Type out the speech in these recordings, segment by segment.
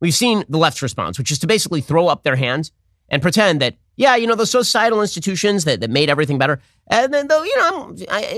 we've seen the left's response, which is to basically throw up their hands and pretend that, yeah, those societal institutions that made everything better. And then, though,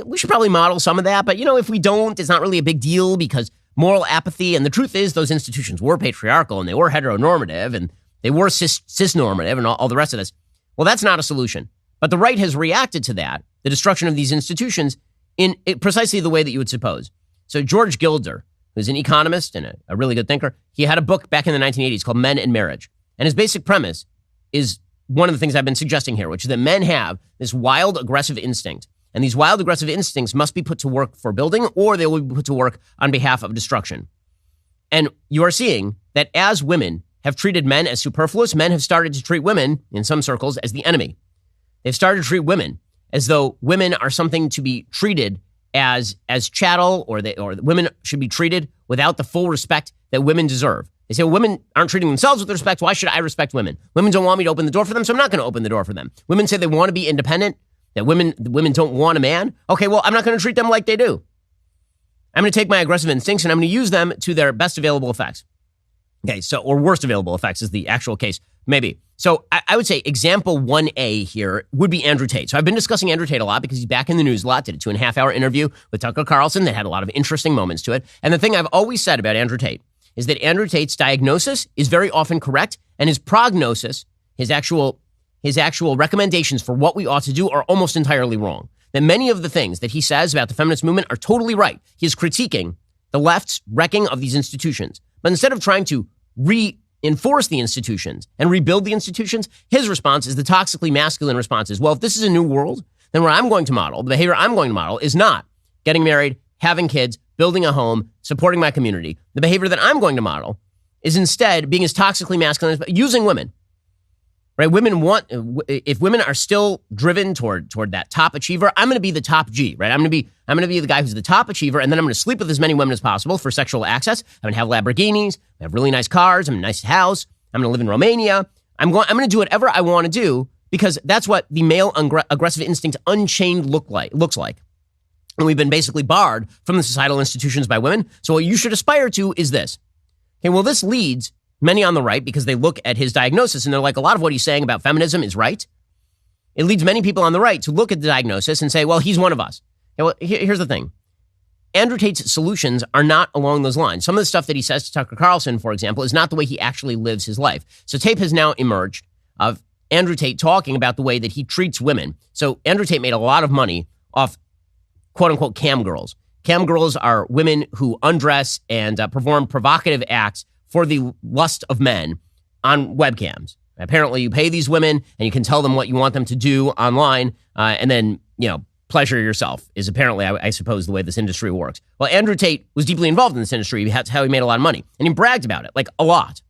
we should probably model some of that. But, if we don't, it's not really a big deal because moral apathy. And the truth is those institutions were patriarchal and they were heteronormative and they were cisnormative and all the rest of this. Well, that's not a solution. But the right has reacted to that, the destruction of these institutions, in precisely the way that you would suppose. So George Gilder, who's an economist and a really good thinker, he had a book back in the 1980s called Men and Marriage. And his basic premise is one of the things I've been suggesting here, which is that men have this wild, aggressive instinct. And these wild, aggressive instincts must be put to work for building, or they will be put to work on behalf of destruction. And you are seeing that as women have treated men as superfluous, men have started to treat women, in some circles, as the enemy. They've started to treat women as though women are something to be treated as chattel, or women should be treated without the full respect that women deserve. They say, well, women aren't treating themselves with respect. Why should I respect women? Women don't want me to open the door for them, so I'm not going to open the door for them. Women say they want to be independent, that women don't want a man. Okay, well, I'm not going to treat them like they do. I'm going to take my aggressive instincts and I'm going to use them to their best available effects. Okay, or worst available effects is the actual case, maybe. So I would say example 1A here would be Andrew Tate. So I've been discussing Andrew Tate a lot because he's back in the news a lot, did a 2.5-hour interview with Tucker Carlson that had a lot of interesting moments to it. And the thing I've always said about Andrew Tate is that Andrew Tate's diagnosis is very often correct, and his prognosis, his actual recommendations for what we ought to do are almost entirely wrong. That many of the things that he says about the feminist movement are totally right. He is critiquing the left's wrecking of these institutions. But instead of trying to reinforce the institutions and rebuild the institutions, his response is the toxically masculine response is, well, if this is a new world, then what I'm going to model, the behavior I'm going to model is not getting married, having kids, building a home, supporting my community. The behavior that I'm going to model is instead being as toxically masculine as using women. Right? If women are still driven toward that top achiever, I'm going to be the top G, right? I'm going to be the guy who's the top achiever, and then I'm going to sleep with as many women as possible for sexual access. I'm going to have Lamborghinis, I have really nice cars, I'm in a nice house, I'm going to live in Romania. I'm going to do whatever I want to do because that's what the male aggressive instinct unchained looks like. And we've been basically barred from the societal institutions by women. So what you should aspire to is this. Okay, well, this leads many on the right, because they look at his diagnosis and they're like, a lot of what he's saying about feminism is right. It leads many people on the right to look at the diagnosis and say, well, he's one of us. Okay, well, here's the thing. Andrew Tate's solutions are not along those lines. Some of the stuff that he says to Tucker Carlson, for example, is not the way he actually lives his life. So tape has now emerged of Andrew Tate talking about the way that he treats women. So Andrew Tate made a lot of money off quote unquote cam girls. Cam girls are women who undress and perform provocative acts for the lust of men on webcams. Apparently, you pay these women and you can tell them what you want them to do online, and then, pleasure yourself is apparently, I suppose, the way this industry works. Well, Andrew Tate was deeply involved in this industry. That's how he made a lot of money. And he bragged about it, like a lot.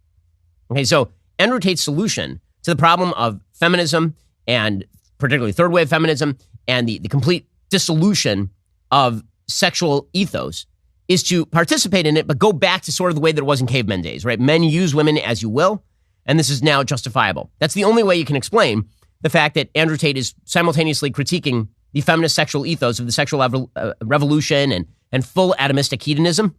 Okay, so Andrew Tate's solution to the problem of feminism, and particularly third wave feminism, and the complete dissolution of sexual ethos is to participate in it, but go back to sort of the way that it was in cavemen days, right? Men use women as you will, and this is now justifiable. That's the only way you can explain the fact that Andrew Tate is simultaneously critiquing the feminist sexual ethos of the sexual revolution and full atomistic hedonism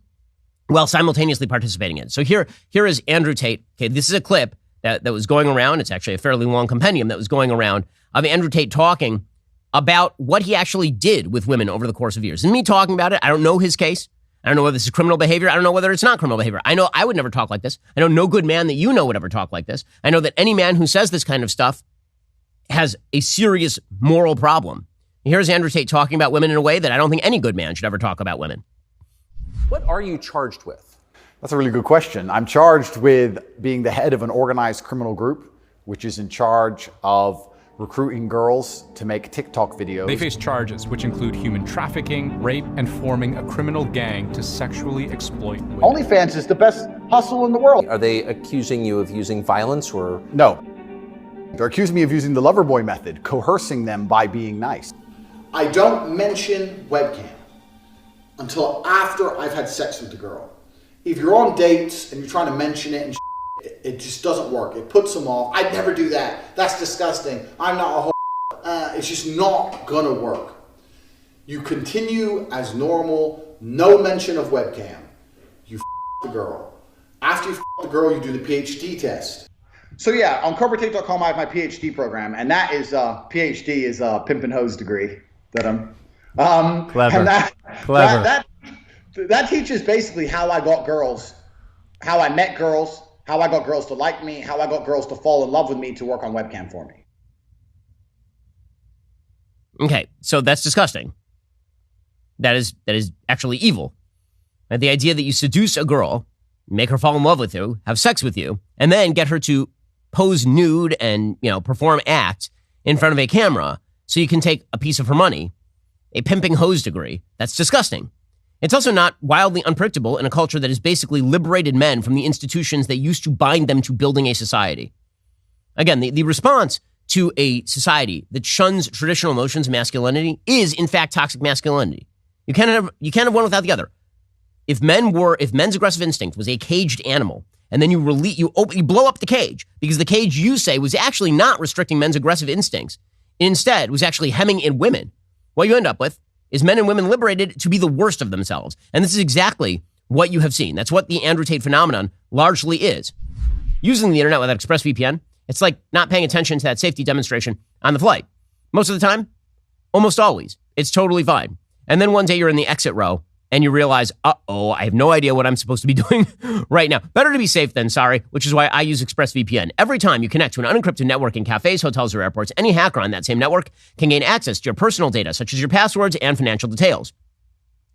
while simultaneously participating in it. So here is Andrew Tate. Okay, this is a clip that was going around. It's actually a fairly long compendium that was going around of Andrew Tate talking about what he actually did with women over the course of years. And me talking about it, I don't know his case. I don't know whether this is criminal behavior. I don't know whether it's not criminal behavior. I know I would never talk like this. I know no good man that you know would ever talk like this. I know that any man who says this kind of stuff has a serious moral problem. Here's Andrew Tate talking about women in a way that I don't think any good man should ever talk about women. What are you charged with? That's a really good question. I'm charged with being the head of an organized criminal group, which is in charge of recruiting girls to make TikTok videos. They face charges which include human trafficking, rape, and forming a criminal gang to sexually exploit women. OnlyFans is the best hustle in the world. Are they accusing you of using violence or? No. They're accusing me of using the lover boy method, coercing them by being nice. I don't mention webcam until after I've had sex with the girl. If you're on dates and you're trying to mention it and it just doesn't work. It puts them off. I'd never do that. That's disgusting. I'm not a whore. It's just not gonna work. You continue as normal, no mention of webcam. You the girl. After you f the girl, you do the PhD test. So yeah, on corporatetape.com, I have my PhD program, and that is PhD is a pimp and hose degree that I'm. Clever. And Clever. That teaches basically how I got girls, how I met girls, how I got girls to like me, how I got girls to fall in love with me to work on webcam for me. Okay, so that's disgusting. That is actually evil. And the idea that you seduce a girl, make her fall in love with you, have sex with you, and then get her to pose nude and, perform acts in front of a camera so you can take a piece of her money, a pimping hose degree, that's disgusting. It's also not wildly unpredictable in a culture that has basically liberated men from the institutions that used to bind them to building a society. Again, the response to a society that shuns traditional notions of masculinity is, in fact, toxic masculinity. You can't have one without the other. If men's aggressive instinct was a caged animal, and then you blow up the cage because the cage, you say, was actually not restricting men's aggressive instincts, instead was actually hemming in women, what you end up with is men and women liberated to be the worst of themselves. And this is exactly what you have seen. That's what the Andrew Tate phenomenon largely is. Using the internet without ExpressVPN, it's like not paying attention to that safety demonstration on the flight. Most of the time, almost always, it's totally fine. And then one day you're in the exit row and you realize, I have no idea what I'm supposed to be doing right now. Better to be safe than sorry, which is why I use ExpressVPN. Every time you connect to an unencrypted network in cafes, hotels, or airports, any hacker on that same network can gain access to your personal data, such as your passwords and financial details.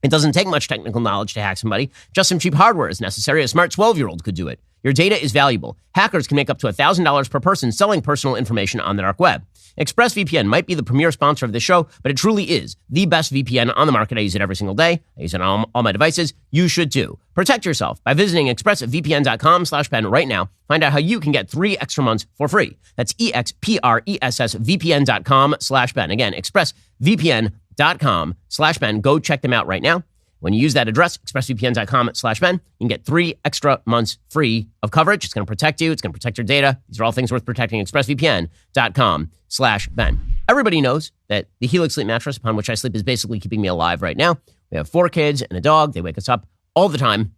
It doesn't take much technical knowledge to hack somebody. Just some cheap hardware is necessary. A smart 12-year-old could do it. Your data is valuable. Hackers can make up to $1,000 per person selling personal information on the dark web. ExpressVPN might be the premier sponsor of this show, but it truly is the best VPN on the market. I use it every single day. I use it on all my devices. You should too. Protect yourself by visiting expressvpn.com/Ben right now. Find out how you can get 3 extra months for free. That's expressvpn.com/Ben. Again, expressvpn.com/Ben. Go check them out right now. When you use that address, expressvpn.com/Ben, you can get 3 extra months free of coverage. It's going to protect you. It's going to protect your data. These are all things worth protecting. expressvpn.com/Ben. Everybody knows that the Helix sleep mattress upon which I sleep is basically keeping me alive right now. We have 4 kids and a dog. They wake us up all the time.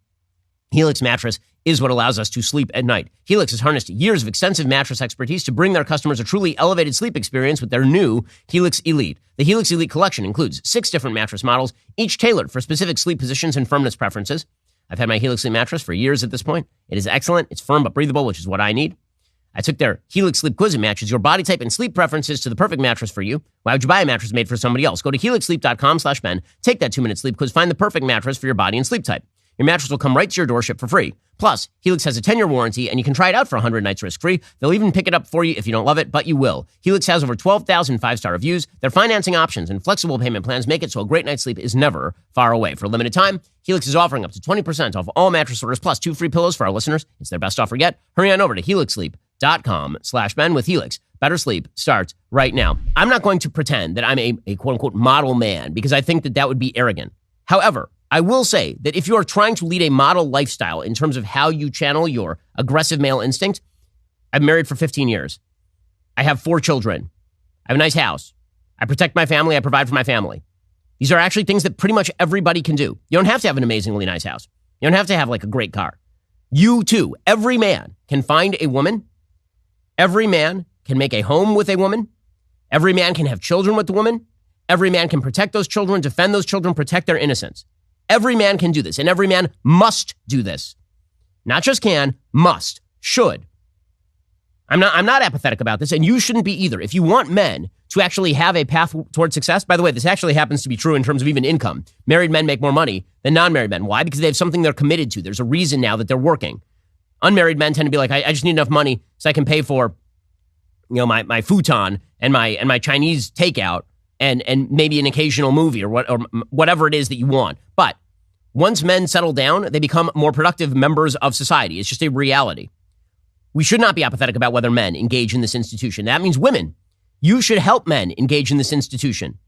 Helix mattress is what allows us to sleep at night. Helix has harnessed years of extensive mattress expertise to bring their customers a truly elevated sleep experience with their new Helix Elite. The Helix Elite collection includes 6 different mattress models, each tailored for specific sleep positions and firmness preferences. I've had my Helix Sleep mattress for years at this point. It is excellent. It's firm but breathable, which is what I need. I took their Helix Sleep quiz. It matches your body type and sleep preferences to the perfect mattress for you. Why would you buy a mattress made for somebody else? Go to helixsleep.com/Ben, take that 2-minute sleep quiz, find the perfect mattress for your body and sleep type. Your mattress will come right to your doorstep for free. Plus, Helix has a 10-year warranty, and you can try it out for 100 nights risk-free. They'll even pick it up for you if you don't love it, but you will. Helix has over 12,000 5-star reviews. Their financing options and flexible payment plans make it so a great night's sleep is never far away. For a limited time, Helix is offering up to 20% off all mattress orders, plus 2 free pillows for our listeners. It's their best offer yet. Hurry on over to helixsleep.com/Ben. With Helix, better sleep starts right now. I'm not going to pretend that I'm a quote-unquote model man, because I think that would be arrogant. However, I will say that if you are trying to lead a model lifestyle in terms of how you channel your aggressive male instinct, I'm married for 15 years. I have 4 children. I have a nice house. I protect my family. I provide for my family. These are actually things that pretty much everybody can do. You don't have to have an amazingly nice house. You don't have to have like a great car. You too, every man can find a woman. Every man can make a home with a woman. Every man can have children with the woman. Every man can protect those children, defend those children, protect their innocence. Every man can do this, and every man must do this. Not just can, must, should. I'm not apathetic about this, and you shouldn't be either. If you want men to actually have a path towards success, by the way, this actually happens to be true in terms of even income. Married men make more money than non-married men. Why? Because they have something they're committed to. There's a reason now that they're working. Unmarried men tend to be like, I just need enough money so I can pay for, my futon and my Chinese takeout and maybe an occasional movie or whatever it is that you want. But once men settle down, they become more productive members of society. It's just a reality. We should not be apathetic about whether men engage in this institution. That means women, you should help men engage in this institution.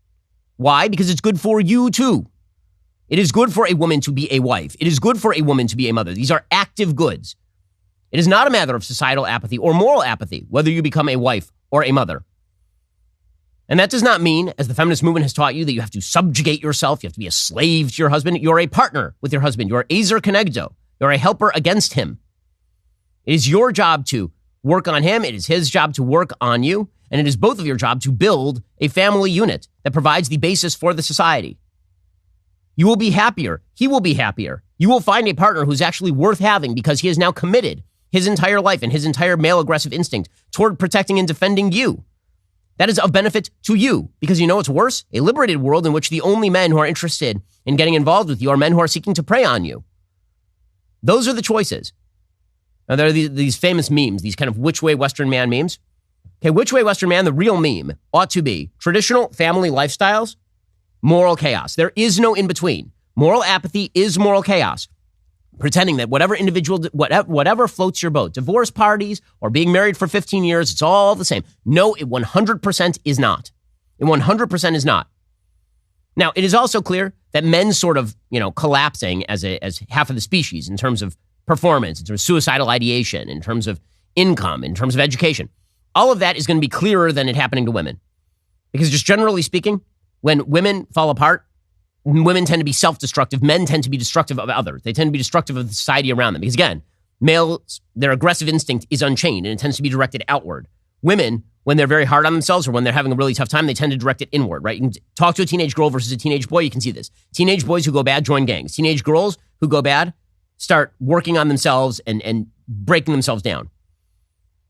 Why? Because it's good for you too. It is good for a woman to be a wife. It is good for a woman to be a mother. These are active goods. It is not a matter of societal apathy or moral apathy, whether you become a wife or a mother. And that does not mean, as the feminist movement has taught you, that you have to subjugate yourself. You have to be a slave to your husband. You're a partner with your husband. You're Azer Kenegdo. You're a helper against him. It is your job to work on him. It is his job to work on you. And it is both of your job to build a family unit that provides the basis for the society. You will be happier. He will be happier. You will find a partner who's actually worth having because he has now committed his entire life and his entire male aggressive instinct toward protecting and defending you. That is of benefit to you because you know what's worse? A liberated world in which the only men who are interested in getting involved with you are men who are seeking to prey on you. Those are the choices. Now, there are these famous memes, these kind of which way Western man memes. Okay, which way Western man, the real meme ought to be traditional family lifestyles, moral chaos. There is no in between. Moral apathy is moral chaos. Pretending that whatever individual, whatever floats your boat, divorce parties or being married for 15 years, it's all the same. No, it 100% is not. It 100% is not. Now, it is also clear that men sort of, collapsing as half of the species in terms of performance, in terms of suicidal ideation, in terms of income, in terms of education. All of that is going to be clearer than it happening to women. Because just generally speaking, when women fall apart, women tend to be self-destructive. Men tend to be destructive of others. They tend to be destructive of the society around them. Because again, males, their aggressive instinct is unchained and it tends to be directed outward. Women, when they're very hard on themselves or when they're having a really tough time, they tend to direct it inward, right? You can talk to a teenage girl versus a teenage boy, you can see this. Teenage boys who go bad join gangs. Teenage girls who go bad start working on themselves and breaking themselves down.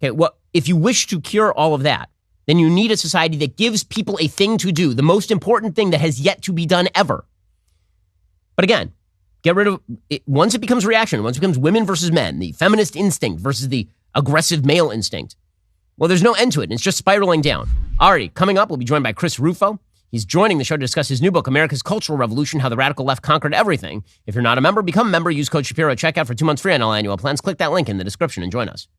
Okay, well, if you wish to cure all of that, then you need a society that gives people a thing to do, the most important thing that has yet to be done ever. But again, get rid of it. Once it becomes reaction, once it becomes women versus men, the feminist instinct versus the aggressive male instinct, well, there's no end to it, and it's just spiraling down. Alrighty, coming up, we'll be joined by Chris Rufo. He's joining the show to discuss his new book, America's Cultural Revolution, How the Radical Left Conquered Everything. If you're not a member, become a member. Use code Shapiro at checkout for 2 months free on all annual plans. Click that link in the description and join us.